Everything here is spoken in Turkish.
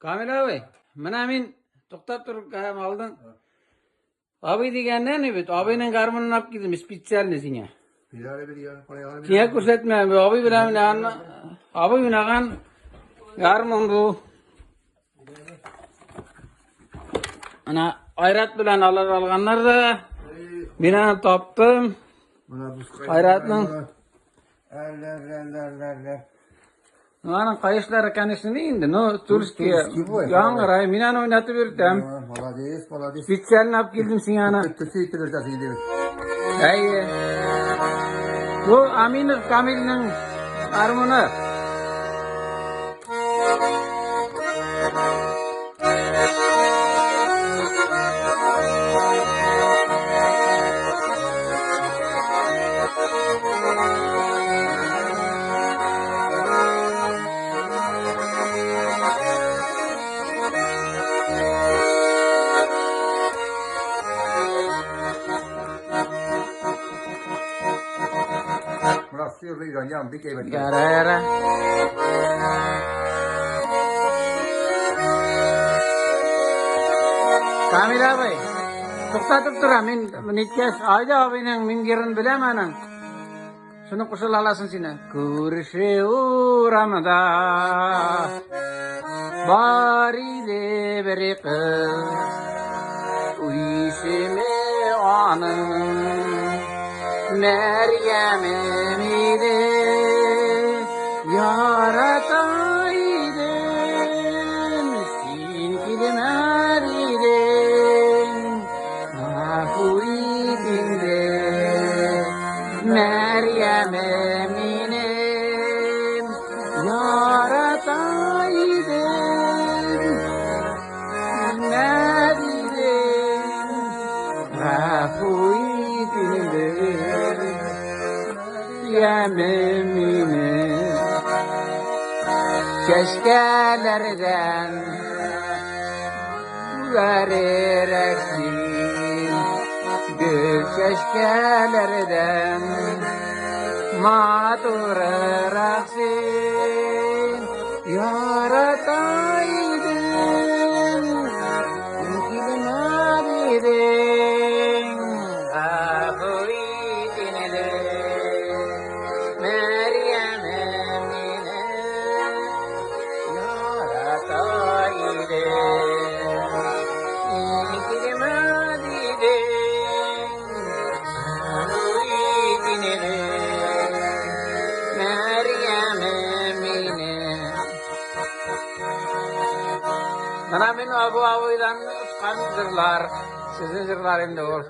Kamil abi, mana men to'xtab turib oldin. Abi deganda ne bit? Abining garmonini olib keldim, spesialni senga. Senga ko'rsatmayman. Abi bilan abi bunaqa garmon bu. Ana Ayrat bilan olganlar da men ham topdim. Ayratning Mana qayışlar ekanishini endi, no Turskiy. Yangray, men ani o'ynatib yurdim. Молодец, молодец. Spesialni olib keldim sengani. Türkiye gidiyor. Ayy. Bu Aminov Kamilning armoni. Россия İran'dan bir kere. Gara-gara. Kamil abi, to'xtatib turam. Men netkach oyda abining mingirini bilaman. Shuni qo'shila olasan seni. Ko'rishaveramda bor edi bir qiz, uyishimi onim Meryem'im idi, yarataydım, sen kilmer idin, afu idinde, Meryem'im inim, yarataydım, kilmer idin, afu idinde. Yemimine keşkelerden verereksin, gül keşkelerden maturaraksin, yarataydın, kilmadiydin, Mana men abu-abudan tutgan zırlar, sizin zırlarında ol.